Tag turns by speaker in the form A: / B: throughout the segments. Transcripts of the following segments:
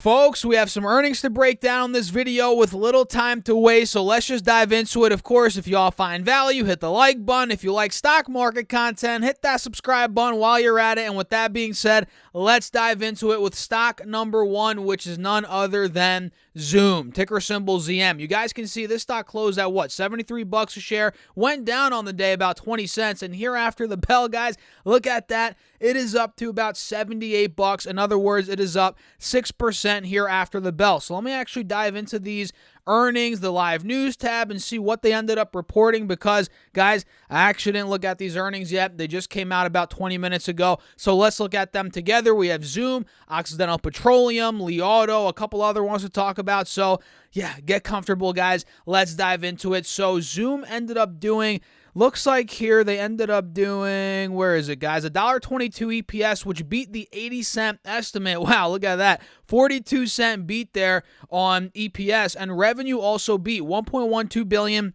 A: folks, we have some earnings to break down in this video with little time to waste, so let's just dive into it. Of course, if you all find value, hit the like button. If you like stock market content, hit that subscribe button while you're at it. And with that being said, let's dive into it with stock number one, which is none other than Zoom, ticker symbol ZM. You guys can see this stock closed at what, 73 bucks a share, went down on the day about 20 cents, and here after the bell, guys, look at that. It is up to about 78 bucks. In other words, it is up 6% here after the bell. So let me actually dive into these earnings, the live news tab, and see what they ended up reporting because, guys, I actually didn't look at these earnings yet. They just came out about 20 minutes ago. So let's look at them together. We have Zoom, Occidental Petroleum, Li Auto, a couple other ones to talk about. So, yeah, get comfortable, guys. Let's dive into it. So Zoom ended up doing... Looks like here they ended up doing, where is it, guys? $1.22 EPS, which beat the 80-cent estimate. Wow, look at that. 42-cent beat there on EPS, and revenue also beat $1.12 billion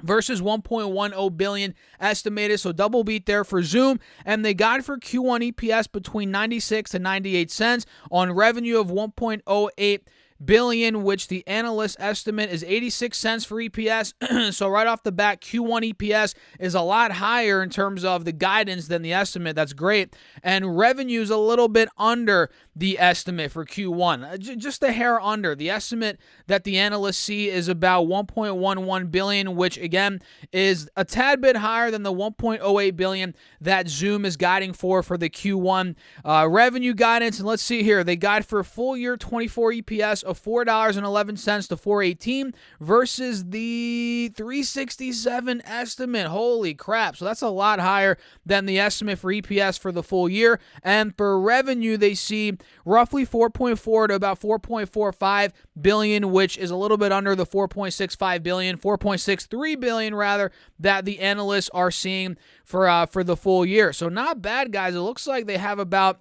A: versus $1.10 billion estimated, so double beat there for Zoom, and they got for Q1 EPS between 96 to 98 cents on revenue of $1.08 billion, which the analyst estimate is 86 cents for EPS. So right off the bat, Q1 EPS is a lot higher in terms of the guidance than the estimate. That's great. And revenue is a little bit under the estimate for Q1, just a hair under. The estimate that the analysts see is about $1.11 billion, which again is a tad bit higher than the $1.08 billion that Zoom is guiding for the Q1 revenue guidance. And let's see here, they guide for full year 24 EPS of $4.11 to $4.18 versus the $3.67 estimate. Holy crap. So that's a lot higher than the estimate for EPS for the full year. And for revenue, they see roughly 4.4 to about 4.45 billion, which is a little bit under the 4.65 billion, 4.63 billion rather, that the analysts are seeing for the full year. So not bad, guys. It looks like they have about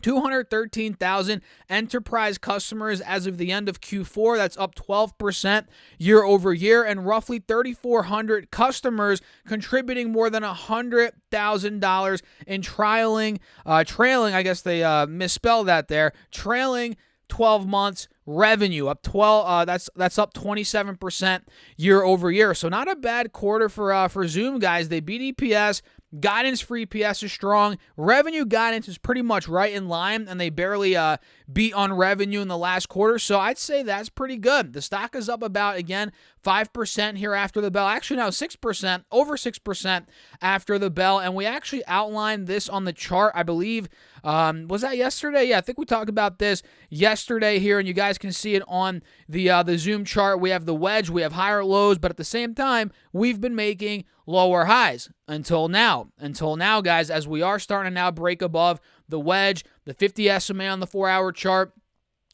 A: 213,000 enterprise customers as of the end of Q4. That's up 12% year over year, and roughly 3,400 customers contributing more than $100,000 in trailing, I guess they misspelled that there, trailing 12 months revenue up 12 that's up 27% year over year. So not a bad quarter for Zoom, guys. They beat EPS. Guidance for EPS is strong. Revenue guidance is pretty much right in line, and they barely beat on revenue in the last quarter. So I'd say that's pretty good. The stock is up about, again, 5% here after the bell. Actually, now 6%, over 6% after the bell. And we actually outlined this on the chart, I believe. Was that yesterday? Yeah, I think we talked about this yesterday here, and you guys can see it on the Zoom chart. We have the wedge, we have higher lows, but at the same time, we've been making lower highs until now. Until now, guys, as we are starting to now break above the wedge, the 50 SMA on the 4-hour chart,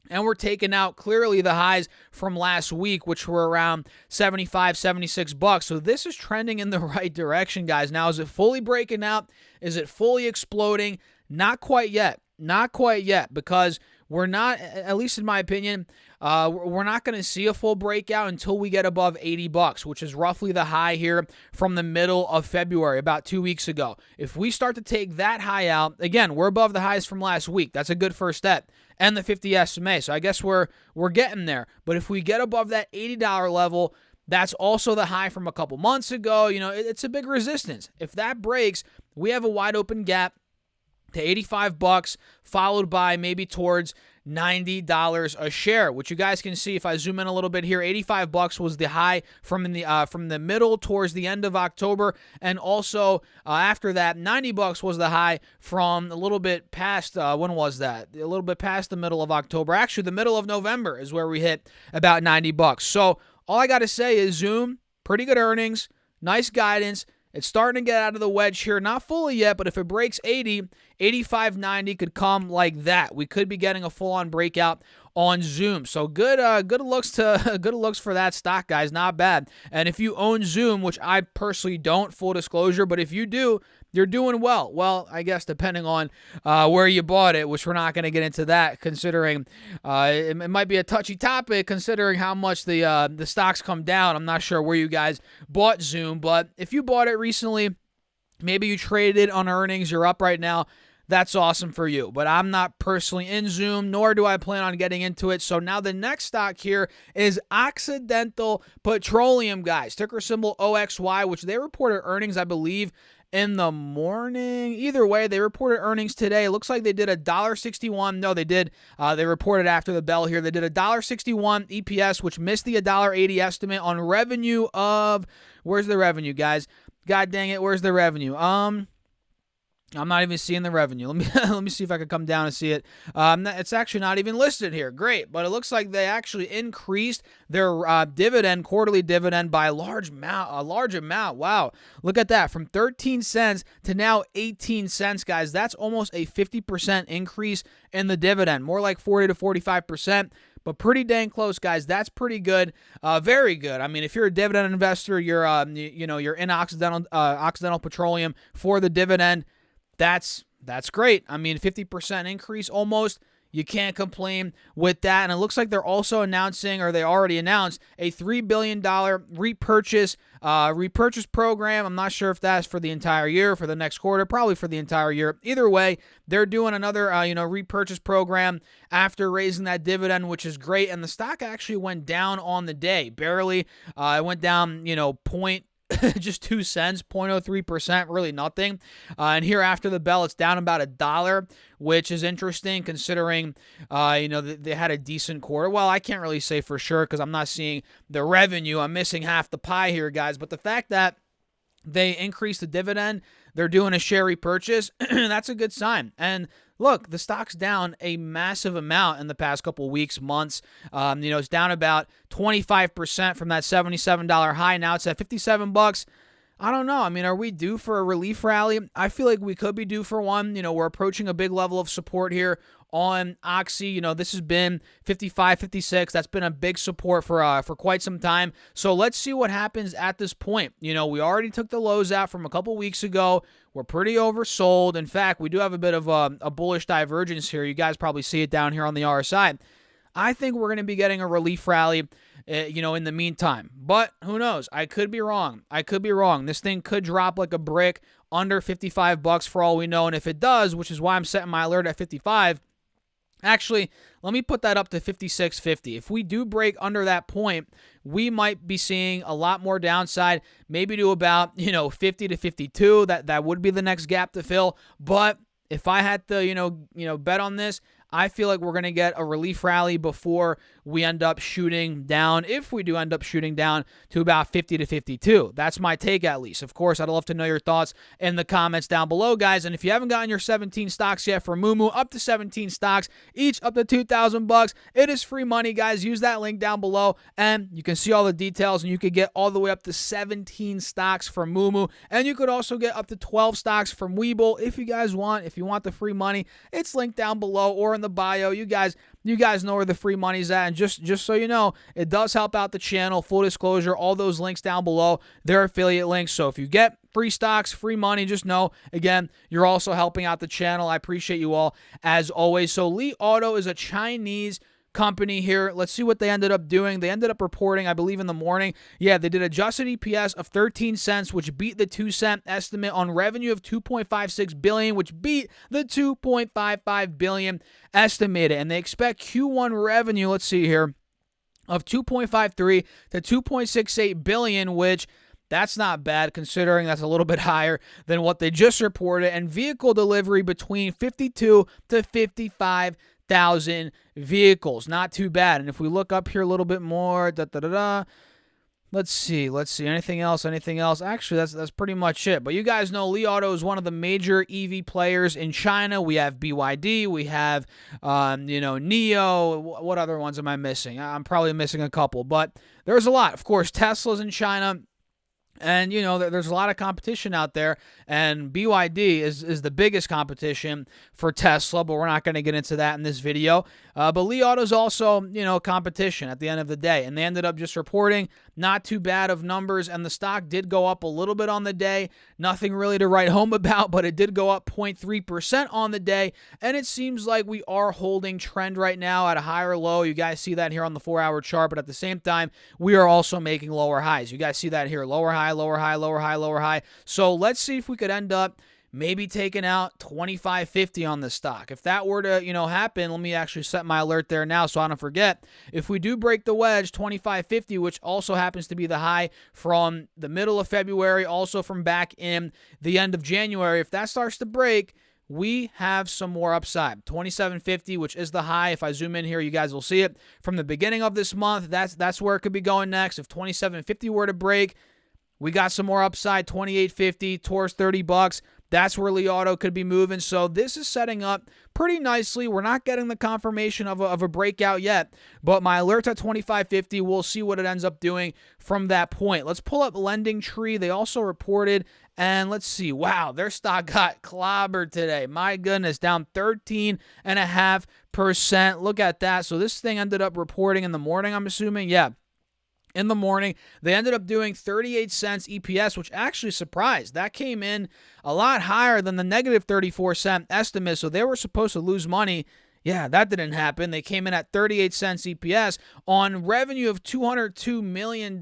A: and we're taking out clearly the highs from last week, which were around 75, 76 bucks. So this is trending in the right direction, guys. Now, is it fully breaking out? Is it fully exploding? Not quite yet. Not quite yet, because we're not, at least in my opinion, we're not going to see a full breakout until we get above 80 bucks, which is roughly the high here from the middle of February, about 2 weeks ago. If we start to take that high out, again, we're above the highs from last week. That's a good first step. And the 50 SMA. So I guess we're getting there. But if we get above that $80 level, that's also the high from a couple months ago. You know, it's a big resistance. If that breaks, we have a wide open gap to 85 bucks, followed by maybe towards $90 a share, which you guys can see if I zoom in a little bit here. 85 bucks was the high from the middle towards the end of October, and also after that, 90 bucks was the high from a little bit past. When was that? A little bit past the middle of October. Actually, the middle of November is where we hit about 90 bucks. So all I got to say is Zoom, pretty good earnings, nice guidance. It's starting to get out of the wedge here. Not fully yet, but if it breaks 80, 85, 90 could come like that. We could be getting a full-on breakout on Zoom. So good looks for that stock, guys. Not bad. And if you own Zoom, which I personally don't, full disclosure, but if you do, you're doing well. Well, I guess depending on where you bought it, which we're not going to get into that, considering it might be a touchy topic, considering how much the stocks come down. I'm not sure where you guys bought Zoom, but if you bought it recently, maybe you traded it on earnings, you're up right now. That's awesome for you, but I'm not personally in Zoom, nor do I plan on getting into it. So now the next stock here is Occidental Petroleum, guys. Ticker symbol OXY, which they reported earnings, I believe, in the morning. Either way, they reported earnings today. It looks like they did $1.61. No, they did. They reported after the bell here. They did $1.61 EPS, which missed the $1.80 estimate on revenue of, where's the revenue, guys? God dang it, where's the revenue? I'm not even seeing the revenue. Let me see if I can come down and see it. It's actually not even listed here. Great, but it looks like they actually increased their quarterly dividend by a large amount. Wow, look at that, from 13 cents to now 18 cents, guys. That's almost a 50% increase in the dividend, more like 40 to 45%. But pretty dang close, guys. That's pretty good, very good. I mean, if you're a dividend investor, you're in Occidental Petroleum for the dividend. That's great. I mean, 50% increase almost. You can't complain with that. And it looks like they're also announcing, or they already announced, a $3 billion repurchase program. I'm not sure if that's for the entire year, for the next quarter, probably for the entire year. Either way, they're doing another repurchase program after raising that dividend, which is great. And the stock actually went down on the day, barely. It went down, just 2 cents, 0.03%, really nothing. And here after the bell, it's down about $1, which is interesting considering, they had a decent quarter. Well, I can't really say for sure because I'm not seeing the revenue. I'm missing half the pie here, guys. But the fact that they increased the dividend, they're doing a share repurchase, that's a good sign. And look, the stock's down a massive amount in the past couple weeks, months. It's down about 25% from that $77 high. Now it's at $57. I don't know. I mean, are we due for a relief rally? I feel like we could be due for one. We're approaching a big level of support here on Oxy. This has been 55, 56. That's been a big support for quite some time. So let's see what happens at this point. We already took the lows out from a couple weeks ago. We're pretty oversold. In fact, we do have a bit of a bullish divergence here. You guys probably see it down here on the RSI. I think we're going to be getting a relief rally, in the meantime. But who knows? I could be wrong. This thing could drop like a brick under $55 for all we know. And if it does, which is why I'm setting my alert at 55, actually, let me put that up to 56.50. If we do break under that point, we might be seeing a lot more downside, maybe to about, 50 to 52. That would be the next gap to fill. But if I had to, bet on this, I feel like we're going to get a relief rally before we end up shooting down, if we do end up shooting down to about 50 to 52. That's my take, at least. Of course, I'd love to know your thoughts in the comments down below, guys. And if you haven't gotten your 17 stocks yet for Moomoo, up to 17 stocks, each up to $2,000, it is free money, guys. Use that link down below, and you can see all the details, and you could get all the way up to 17 stocks from Moomoo, and you could also get up to 12 stocks from Webull if you guys want. If you want the free money, it's linked down below or in the bio. You guys know where the free money's at. And just so you know, it does help out the channel. Full disclosure, all those links down below, they're affiliate links. So if you get free stocks, free money, just know, again, you're also helping out the channel. I appreciate you all as always. So Li Auto is a Chinese company here. Let's see what they ended up doing. They ended up reporting, I believe, in the morning. Yeah, they did adjusted EPS of 13 cents, which beat the 2-cent estimate on revenue of $2.56 billion, which beat the $2.55 billion estimated. And they expect Q1 revenue, let's see here, of $2.53 to $2.68 billion, which that's not bad considering that's a little bit higher than what they just reported. And vehicle delivery between 52 to 55,000 vehicles. Not too bad. And if we look up here a little bit more, let's see. Anything else? Actually, that's pretty much it. But you guys know Li Auto is one of the major EV players in China. We have BYD. We have, NIO. What other ones am I missing? I'm probably missing a couple. But there's a lot. Of course, Tesla's in China. And, there's a lot of competition out there, and BYD is the biggest competition for Tesla, but we're not going to get into that in this video. But Li Auto's also, competition at the end of the day, and they ended up just reporting not too bad of numbers, and the stock did go up a little bit on the day. Nothing really to write home about, but it did go up 0.3% on the day, and it seems like we are holding trend right now at a higher low. You guys see that here on the 4-hour chart, but at the same time, we are also making lower highs. You guys see that here, lower high, lower high, lower high, lower high. So let's see if we could end up maybe taking out 25.50 on the stock. If that were to, happen, let me actually set my alert there now so I don't forget. If we do break the wedge, 25.50, which also happens to be the high from the middle of February, also from back in the end of January, if that starts to break, we have some more upside. 27.50, which is the high. If I zoom in here, you guys will see it. From the beginning of this month, that's where it could be going next. If 27.50 were to break, we got some more upside. 28.50 towards $30. That's where Li Auto could be moving. So this is setting up pretty nicely. We're not getting the confirmation of a breakout yet, but my alert's at 25.50. We'll see what it ends up doing from that point. Let's pull up Lending Tree. They also reported, and let's see. Wow, their stock got clobbered today. My goodness, down 13.5%. Look at that. So this thing ended up reporting in the morning, I'm assuming. Yeah. In the morning, they ended up doing 38 cents EPS, which actually surprised. That came in a lot higher than the negative 34-cent estimate, so they were supposed to lose money. Yeah, that didn't happen. They came in at 38 cents EPS on revenue of $202 million,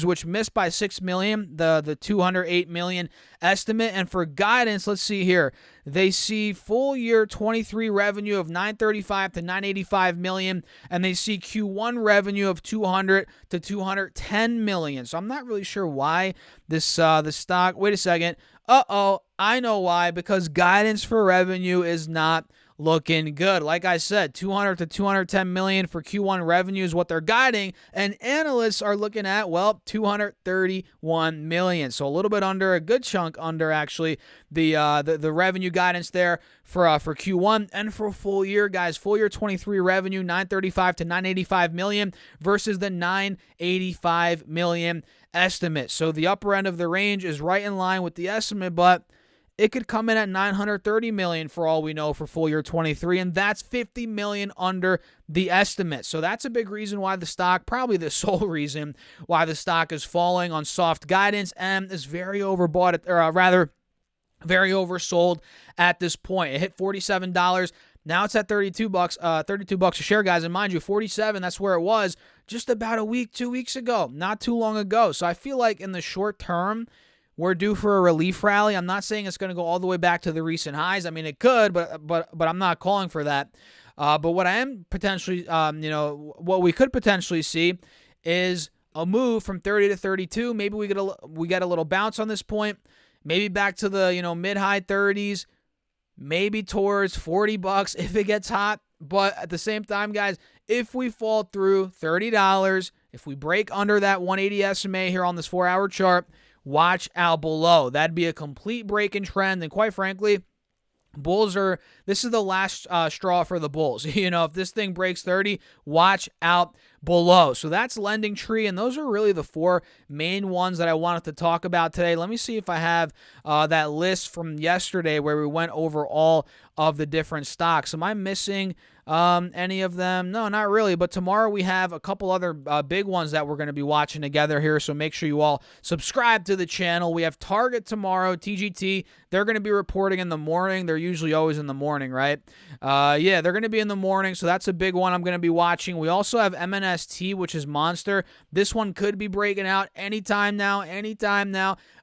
A: which missed by $6 million, the $208 million estimate. And for guidance, let's see here. They see full year 23 revenue of $935 to $985 million, and they see Q1 revenue of $200 to $210 million. So I'm not really sure why this the stock. Wait a second. I know why. Because guidance for revenue is not looking good. Like I said, 200 to 210 million for Q1 revenue is what they're guiding, and analysts are looking at, well, 231 million. So a little bit under, a good chunk under actually the revenue guidance there for Q1 and for full year, guys. Full year 23 revenue 935 to 985 million versus the 985 million estimate. So the upper end of the range is right in line with the estimate, but it could come in at $930 million for all we know for full year 23, and that's $50 million under the estimate. So that's a big reason why the stock, probably the sole reason why the stock is falling on soft guidance and is very overbought, or rather very oversold at this point. It hit $47. Now it's at $32, $32 a share, guys. And mind you, 47, that's where it was just about a week, 2 weeks ago, not too long ago. So I feel like in the short term, we're due for a relief rally. I'm not saying it's going to go all the way back to the recent highs. I mean, it could, but I'm not calling for that. But what I am potentially, what we could potentially see is a move from 30 to 32. Maybe we get a little bounce on this point. Maybe back to the mid-high 30s. Maybe towards $40 if it gets hot. But at the same time, guys, if we fall through $30, if we break under that 180 SMA here on this 4-hour chart, watch out below. That'd be a complete break in trend. And quite frankly, this is the last straw for the bulls. If this thing breaks 30, watch out below. So that's Lending Tree, and those are really the four main ones that I wanted to talk about today. Let me see if I have that list from yesterday where we went over all of the different stocks. Am I missing any of them? No, not really. But tomorrow we have a couple other big ones that we're going to be watching together here. So make sure you all subscribe to the channel. We have Target tomorrow, TGT. They're going to be reporting in the morning. They're usually always in the morning, right? Yeah, they're going to be in the morning. So that's a big one I'm going to be watching. We also have MNST, which is Monster. This one could be breaking out anytime now.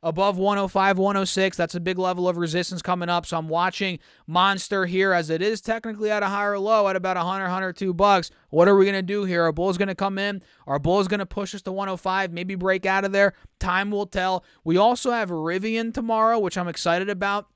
A: Above 105, 106. That's a big level of resistance coming up. So I'm watching Monster here as it is technically at a higher low at about $100, $102. What are we going to do here? Our bull's going to come in. Our bull's going to push us to 105, maybe break out of there. Time will tell. We also have Rivian tomorrow, which I'm excited about.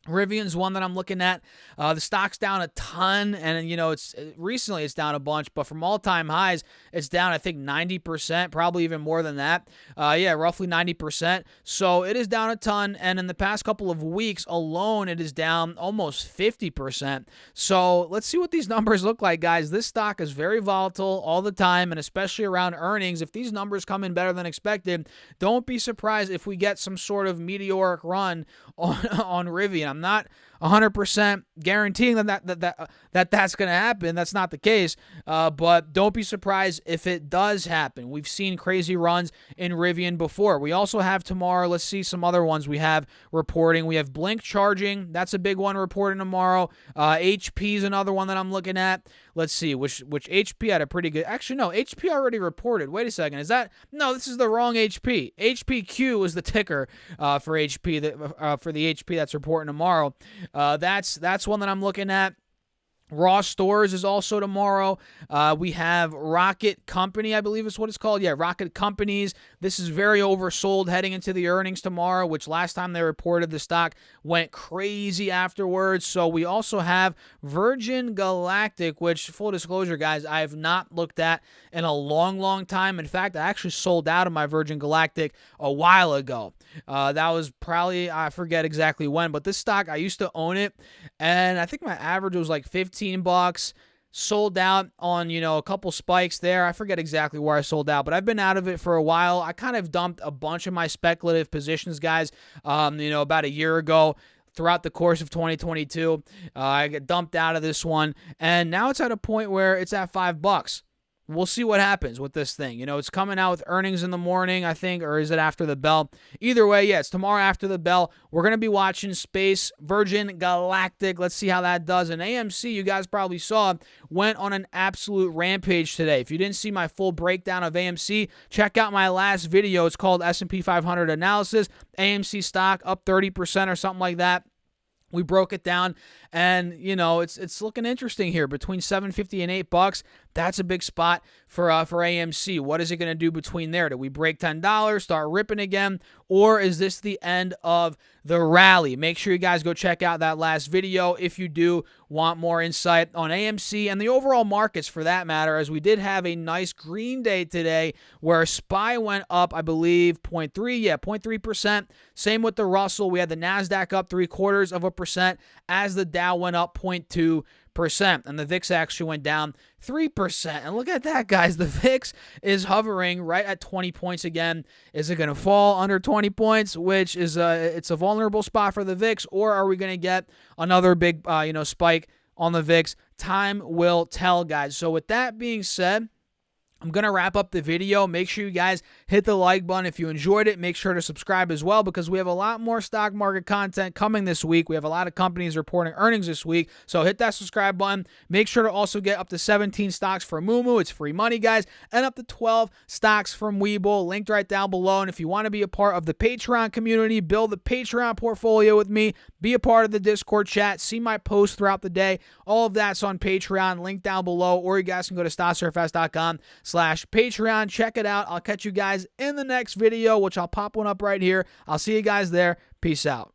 A: Rivian's one that I'm looking at. The stock's down a ton, and it's recently it's down a bunch, but from all-time highs, it's down I think 90%, probably even more than that. Yeah, roughly 90%. So it is down a ton, and in the past couple of weeks alone, it is down almost 50%. So let's see what these numbers look like, guys. This stock is very volatile all the time, and especially around earnings. If these numbers come in better than expected, don't be surprised if we get some sort of meteoric run on Rivian. I'm not 100% guaranteeing that's going to happen. That's not the case. But don't be surprised if it does happen. We've seen crazy runs in Rivian before. We also have tomorrow, let's see some other ones we have reporting. We have Blink charging. That's a big one reporting tomorrow. HP is another one that I'm looking at. Let's see, which HP had a pretty good... Actually, no, HP already reported. Wait a second. Is that... No, this is the wrong HP. HPQ is the ticker for HP, for the HP that's reporting tomorrow. That's one that I'm looking at. Raw Stores is also tomorrow. We have Rocket Company, I believe is what it's called. Yeah, Rocket Companies. This is very oversold heading into the earnings tomorrow, which last time they reported the stock went crazy afterwards. So we also have Virgin Galactic, which, full disclosure, guys, I have not looked at in a long, long time. In fact, I actually sold out of my Virgin Galactic a while ago. That was probably, I forget exactly when, but this stock, I used to own it, and I think my average was like $15. Sold out on, a couple spikes there. I forget exactly where I sold out, but I've been out of it for a while. I kind of dumped a bunch of my speculative positions, guys, about a year ago. Throughout the course of 2022, I got dumped out of this one, and now it's at a point where it's at $5. We'll see what happens with this thing. It's coming out with earnings in the morning, I think, or is it after the bell? Either way, yeah, it's tomorrow after the bell. We're going to be watching Space Virgin Galactic. Let's see how that does. And AMC, you guys probably saw, went on an absolute rampage today. If you didn't see my full breakdown of AMC, check out my last video. It's called S&P 500 Analysis. AMC stock up 30% or something like that. We broke it down, and it's looking interesting here between $7.50 and $8. That's a big spot for AMC. What is it going to do between there? Do we break $10, start ripping again, or is this the end of the rally? Make sure you guys go check out that last video if you do want more insight on AMC and the overall markets for that matter, as we did have a nice green day today where SPY went up, I believe, 0.3%. Same with the Russell. We had the NASDAQ up 0.75% as the Dow went up 0.2%. And the VIX actually went down 3%. And look at that, guys. The VIX is hovering right at 20 points again. Is it going to fall under 20 points, which is it's a vulnerable spot for the VIX, or are we going to get another big spike on the VIX? Time will tell, guys. So with that being said, I'm going to wrap up the video. Make sure you guys hit the like button if you enjoyed it. Make sure to subscribe as well, because we have a lot more stock market content coming this week. We have a lot of companies reporting earnings this week. So hit that subscribe button. Make sure to also get up to 17 stocks for Moomoo. It's free money, guys. And up to 12 stocks from Webull. Linked right down below. And if you want to be a part of the Patreon community, build the Patreon portfolio with me, be a part of the Discord chat, see my posts throughout the day. All of that's on Patreon. Link down below. Or you guys can go to stocksurfs.com/Patreon. Check it out. I'll catch you guys in the next video, which I'll pop one up right here. I'll see you guys there. Peace out.